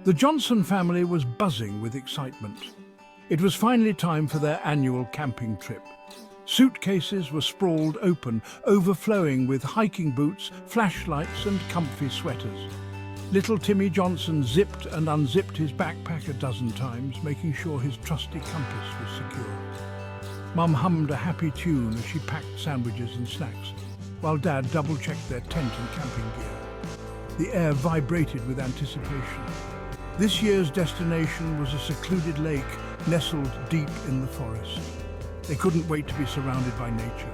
The Johnson family was buzzing with excitement. It was finally time for their annual camping trip. Suitcases were sprawled open, overflowing with hiking boots, flashlights and comfy sweaters. Little Timmy Johnson zipped and unzipped his backpack a dozen times, making sure his trusty compass was secure. Mum hummed a happy tune as she packed sandwiches and snacks, while Dad double-checked their tent and camping gear. The air vibrated with anticipation. This year's destination was a secluded lake nestled deep in the forest. They couldn't wait to be surrounded by nature.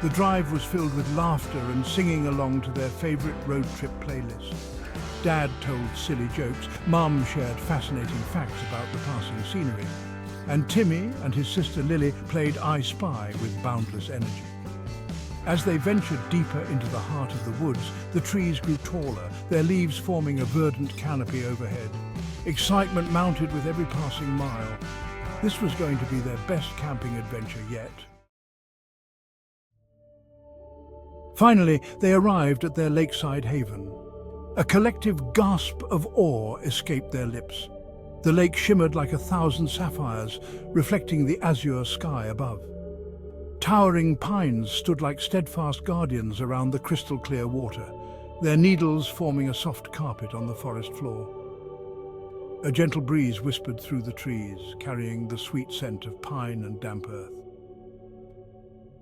The drive was filled with laughter and singing along to their favorite road trip playlist. Dad told silly jokes, Mum shared fascinating facts about the passing scenery, and Timmy and his sister Lily played I Spy with boundless energy. As they ventured deeper into the heart of the woods, the trees grew taller, their leaves forming a verdant canopy overhead. Excitement mounted with every passing mile. This was going to be their best camping adventure yet. Finally, they arrived at their lakeside haven. A collective gasp of awe escaped their lips. The lake shimmered like 1,000 sapphires, reflecting the azure sky above. Towering pines stood like steadfast guardians around the crystal-clear water, their needles forming a soft carpet on the forest floor. A gentle breeze whispered through the trees, carrying the sweet scent of pine and damp earth.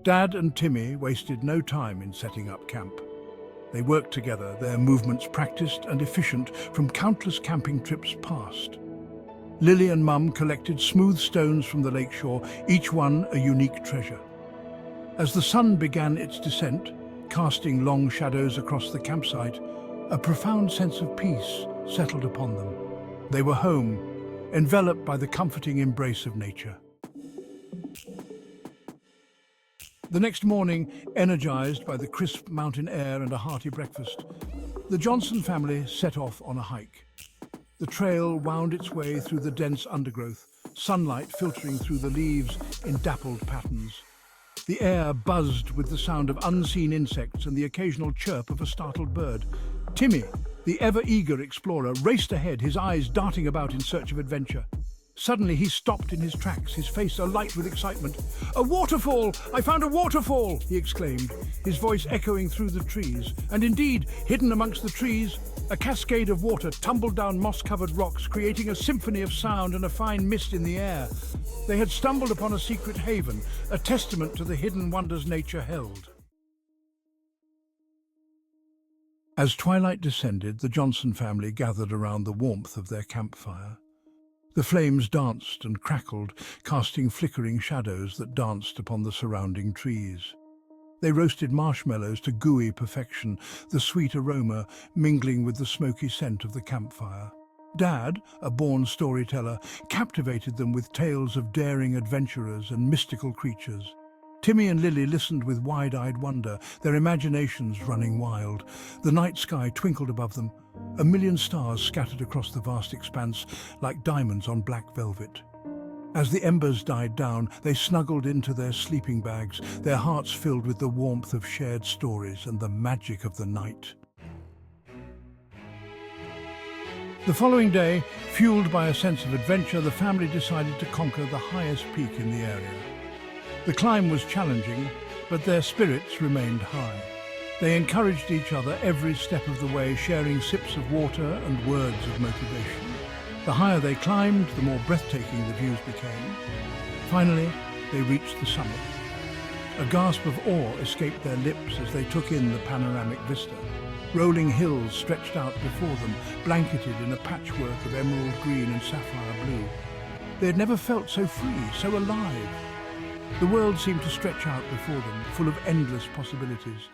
Dad and Timmy wasted no time in setting up camp. They worked together, their movements practiced and efficient from countless camping trips past. Lily and Mum collected smooth stones from the lakeshore, each one a unique treasure. As the sun began its descent, casting long shadows across the campsite, a profound sense of peace settled upon them. They were home, enveloped by the comforting embrace of nature. The next morning, energized by the crisp mountain air and a hearty breakfast, the Johnson family set off on a hike. The trail wound its way through the dense undergrowth, sunlight filtering through the leaves in dappled patterns. The air buzzed with the sound of unseen insects and the occasional chirp of a startled bird. Timmy, the ever-eager explorer, raced ahead, his eyes darting about in search of adventure. Suddenly he stopped in his tracks, his face alight with excitement. "A waterfall! I found a waterfall!" he exclaimed, his voice echoing through the trees. And indeed, hidden amongst the trees, a cascade of water tumbled down moss-covered rocks, creating a symphony of sound and a fine mist in the air. They had stumbled upon a secret haven, a testament to the hidden wonders nature held. As twilight descended, the Johnson family gathered around the warmth of their campfire. The flames danced and crackled, casting flickering shadows that danced upon the surrounding trees. They roasted marshmallows to gooey perfection, the sweet aroma mingling with the smoky scent of the campfire. Dad, a born storyteller, captivated them with tales of daring adventurers and mystical creatures. Timmy and Lily listened with wide-eyed wonder, their imaginations running wild. The night sky twinkled above them, a million stars scattered across the vast expanse like diamonds on black velvet. As the embers died down, they snuggled into their sleeping bags, their hearts filled with the warmth of shared stories and the magic of the night. The following day, fueled by a sense of adventure, the family decided to conquer the highest peak in the area. The climb was challenging, but their spirits remained high. They encouraged each other every step of the way, sharing sips of water and words of motivation. The higher they climbed, the more breathtaking the views became. Finally, they reached the summit. A gasp of awe escaped their lips as they took in the panoramic vista. Rolling hills stretched out before them, blanketed in a patchwork of emerald green and sapphire blue. They had never felt so free, so alive. The world seemed to stretch out before them, full of endless possibilities.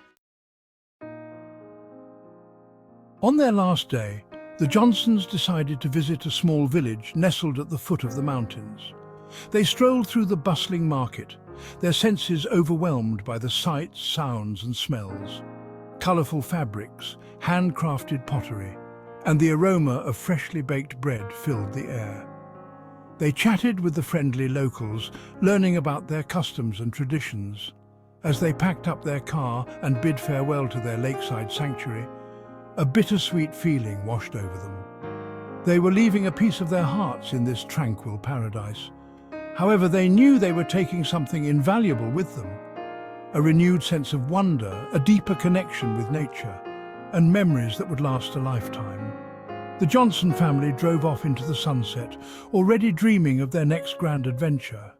On their last day, the Johnsons decided to visit a small village nestled at the foot of the mountains. They strolled through the bustling market, their senses overwhelmed by the sights, sounds and smells. Colourful fabrics, handcrafted pottery, and the aroma of freshly baked bread filled the air. They chatted with the friendly locals, learning about their customs and traditions. As they packed up their car and bid farewell to their lakeside sanctuary, a bittersweet feeling washed over them. They were leaving a piece of their hearts in this tranquil paradise. However, they knew they were taking something invaluable with them. A renewed sense of wonder, a deeper connection with nature, and memories that would last a lifetime. The Johnson family drove off into the sunset, already dreaming of their next grand adventure.